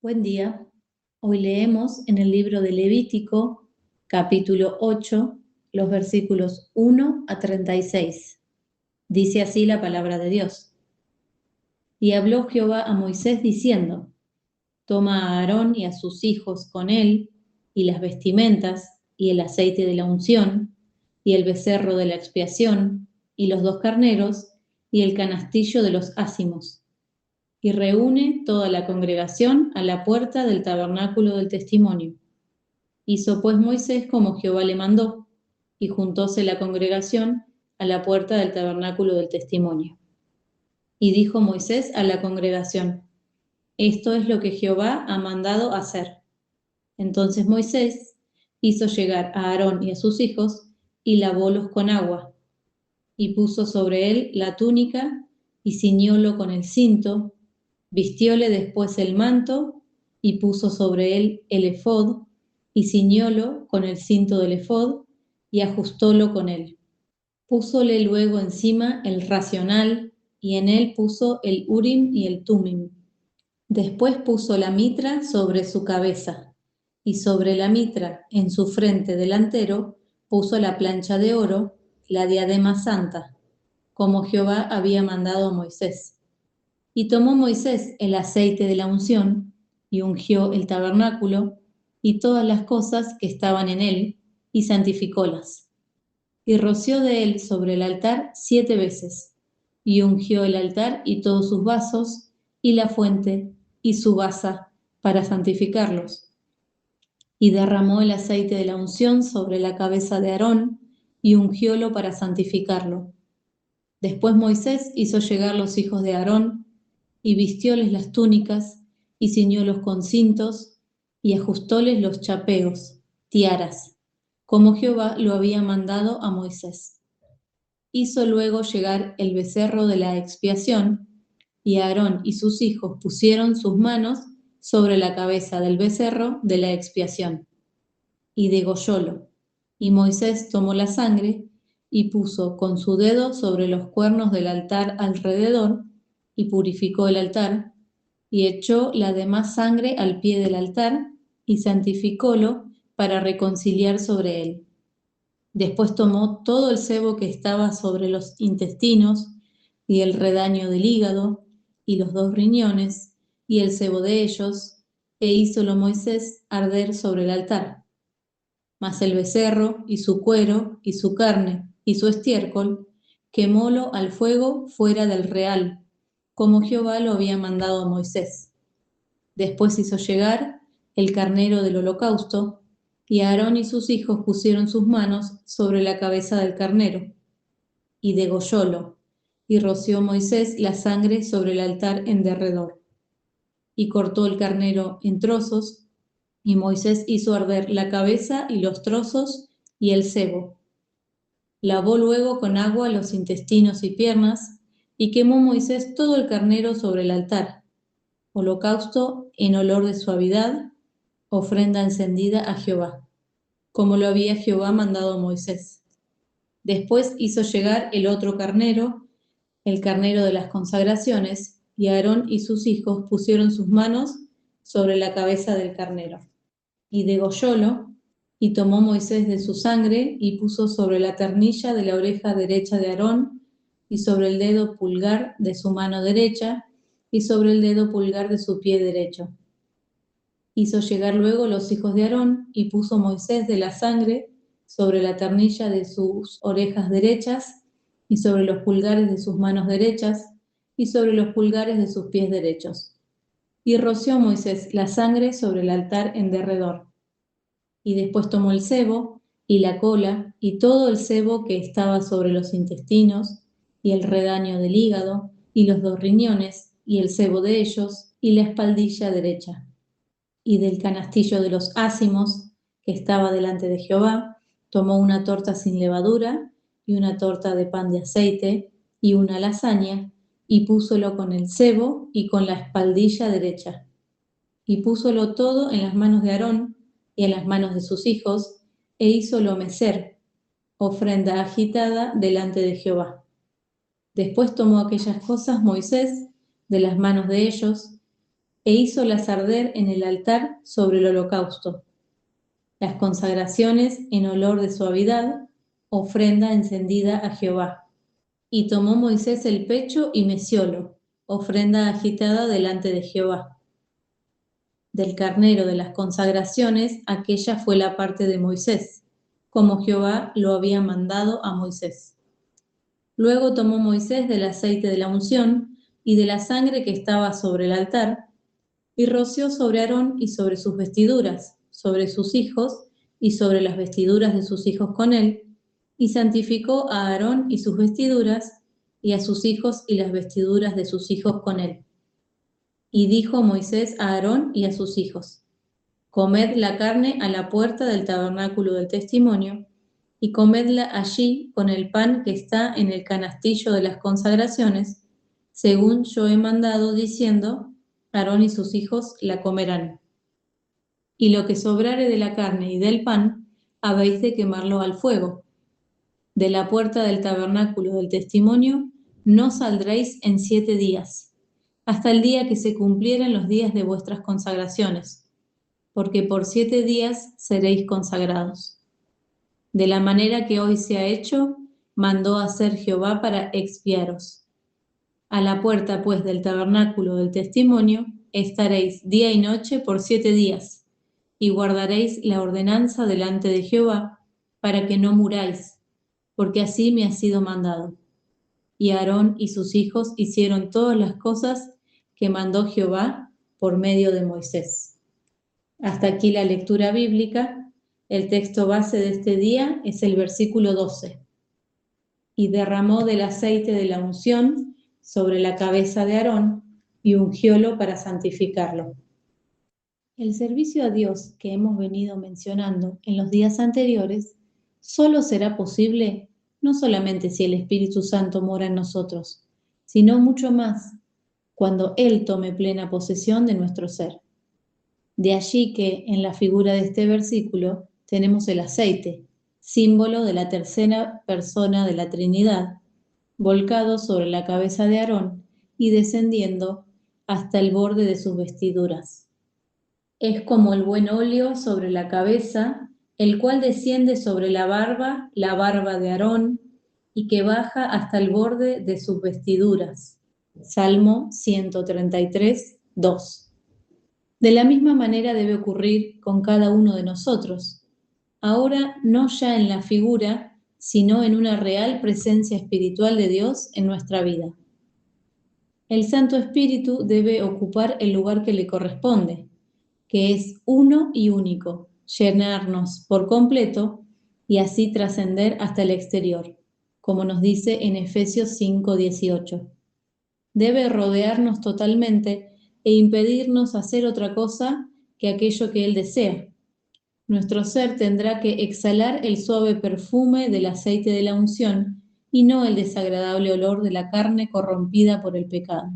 Buen día. Hoy leemos en el libro de Levítico, capítulo 8, los versículos 1 a 36. Dice así la palabra de Dios. Y habló Jehová a Moisés diciendo: Toma a Aarón y a sus hijos con él, y las vestimentas, y el aceite de la unción, y el becerro de la expiación, y los 2 carneros, y el canastillo de los ázimos. Y reúne toda la congregación a la puerta del tabernáculo del testimonio. Hizo pues Moisés como Jehová le mandó, y juntóse la congregación a la puerta del tabernáculo del testimonio. Y dijo Moisés a la congregación: Esto es lo que Jehová ha mandado hacer. Entonces Moisés hizo llegar a Aarón y a sus hijos, y lavólos con agua, y puso sobre él la túnica, y ciñólo con el cinto, vistióle después el manto, y puso sobre él el ephod, y ciñólo con el cinto del ephod, y ajustólo con él. Púsole luego encima el racional, y en él puso el Urim y el Tumim. Después puso la mitra sobre su cabeza, y sobre la mitra, en su frente delantero, puso la plancha de oro, la diadema santa, como Jehová había mandado a Moisés. Y tomó Moisés el aceite de la unción, y ungió el tabernáculo, y todas las cosas que estaban en él, y santificólas. Y roció de él sobre el altar 7 veces, y ungió el altar y todos sus vasos, y la fuente, y su basa, para santificarlos. Y derramó el aceite de la unción sobre la cabeza de Aarón, y ungiólo para santificarlo. Después Moisés hizo llegar los hijos de Aarón, y vistióles las túnicas, y ciñólos con cintos, y ajustóles los chapeos, tiaras, como Jehová lo había mandado a Moisés. Hizo luego llegar el becerro de la expiación, y Aarón y sus hijos pusieron sus manos sobre la cabeza del becerro de la expiación, y degollólo. Y Moisés tomó la sangre, y puso con su dedo sobre los cuernos del altar alrededor, y purificó el altar, y echó la demás sangre al pie del altar, y santificólo para reconciliar sobre él. Después tomó todo el sebo que estaba sobre los intestinos, y el redaño del hígado, y los 2 riñones, y el sebo de ellos, e hízolo Moisés arder sobre el altar. Mas el becerro, y su cuero, y su carne, y su estiércol, quemólo al fuego fuera del real, como Jehová lo había mandado a Moisés. Después hizo llegar el carnero del holocausto, y Aarón y sus hijos pusieron sus manos sobre la cabeza del carnero, y degollólo, y roció Moisés la sangre sobre el altar en derredor. Y cortó el carnero en trozos, y Moisés hizo arder la cabeza y los trozos y el sebo. Lavó luego con agua los intestinos y piernas, y quemó Moisés todo el carnero sobre el altar, holocausto en olor de suavidad, ofrenda encendida a Jehová, como lo había Jehová mandado a Moisés. Después hizo llegar el otro carnero, el carnero de las consagraciones, y Aarón y sus hijos pusieron sus manos sobre la cabeza del carnero. Y degollólo, y tomó Moisés de su sangre, y puso sobre la ternilla de la oreja derecha de Aarón, y sobre el dedo pulgar de su mano derecha, y sobre el dedo pulgar de su pie derecho. Hizo llegar luego los hijos de Aarón, y puso Moisés de la sangre sobre la ternilla de sus orejas derechas, y sobre los pulgares de sus manos derechas, y sobre los pulgares de sus pies derechos. Y roció Moisés la sangre sobre el altar en derredor. Y después tomó el sebo, y la cola, y todo el sebo que estaba sobre los intestinos, y el redaño del hígado, y los 2 riñones, y el sebo de ellos, y la espaldilla derecha. Y del canastillo de los ázimos, que estaba delante de Jehová, tomó una torta sin levadura, y una torta de pan de aceite, y una lasaña, y púsolo con el sebo y con la espaldilla derecha. Y púsolo todo en las manos de Aarón y en las manos de sus hijos, e hízolo mecer, ofrenda agitada delante de Jehová. Después tomó aquellas cosas Moisés de las manos de ellos, e hízolas arder en el altar sobre el holocausto. Las consagraciones en olor de suavidad, ofrenda encendida a Jehová. Y tomó Moisés el pecho y meciólo, ofrenda agitada delante de Jehová. Del carnero de las consagraciones, aquella fue la parte de Moisés, como Jehová lo había mandado a Moisés. Luego tomó Moisés del aceite de la unción y de la sangre que estaba sobre el altar, y roció sobre Aarón y sobre sus vestiduras, sobre sus hijos y sobre las vestiduras de sus hijos con él, y santificó a Aarón y sus vestiduras, y a sus hijos y las vestiduras de sus hijos con él. Y dijo Moisés a Aarón y a sus hijos: Comed la carne a la puerta del tabernáculo del testimonio, y comedla allí con el pan que está en el canastillo de las consagraciones, según yo he mandado, diciendo: Aarón y sus hijos la comerán. Y lo que sobrare de la carne y del pan, habéis de quemarlo al fuego. De la puerta del tabernáculo del testimonio no saldréis en 7 días, hasta el día que se cumplieran los días de vuestras consagraciones, porque por 7 días seréis consagrados. De la manera que hoy se ha hecho, mandó hacer Jehová para expiaros. A la puerta, pues, del tabernáculo del testimonio estaréis día y noche por 7 días, y guardaréis la ordenanza delante de Jehová, para que no muráis, porque así me ha sido mandado. Y Aarón y sus hijos hicieron todas las cosas que mandó Jehová por medio de Moisés. Hasta aquí la lectura bíblica. El texto base de este día es el versículo 12. Y derramó del aceite de la unción sobre la cabeza de Aarón y ungiólo para santificarlo. El servicio a Dios que hemos venido mencionando en los días anteriores solo será posible no solamente si el Espíritu Santo mora en nosotros, sino mucho más cuando Él tome plena posesión de nuestro ser. De allí que en la figura de este versículo tenemos el aceite, símbolo de la tercera persona de la Trinidad, volcado sobre la cabeza de Aarón y descendiendo hasta el borde de sus vestiduras. Es como el buen óleo sobre la cabeza, el cual desciende sobre la barba de Aarón, y que baja hasta el borde de sus vestiduras. Salmo 133, 2. De la misma manera debe ocurrir con cada uno de nosotros, ahora no ya en la figura, sino en una real presencia espiritual de Dios en nuestra vida. El Santo Espíritu debe ocupar el lugar que le corresponde, que es uno y único, llenarnos por completo y así trascender hasta el exterior, como nos dice en Efesios 5:18. Debe rodearnos totalmente e impedirnos hacer otra cosa que aquello que Él desea. Nuestro ser tendrá que exhalar el suave perfume del aceite de la unción y no el desagradable olor de la carne corrompida por el pecado.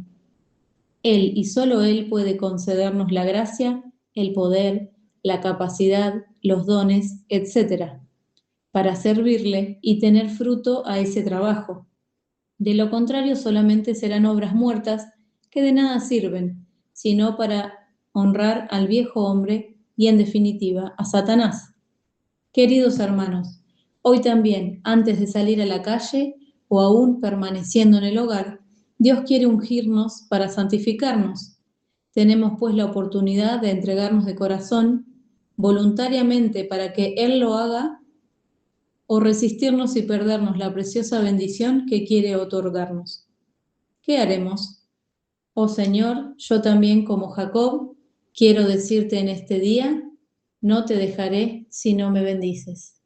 Él y solo Él puede concedernos la gracia, el poder, la capacidad, los dones, etc., para servirle y tener fruto a ese trabajo. De lo contrario, solamente serán obras muertas que de nada sirven, sino para honrar al viejo hombre y, en definitiva, a Satanás. Queridos hermanos, hoy también, antes de salir a la calle o aún permaneciendo en el hogar, Dios quiere ungirnos para santificarnos. Tenemos pues la oportunidad de entregarnos de corazón, voluntariamente, para que Él lo haga, o resistirnos y perdernos la preciosa bendición que quiere otorgarnos. ¿Qué haremos? Oh Señor, yo también, como Jacob, quiero decirte en este día: no te dejaré si no me bendices.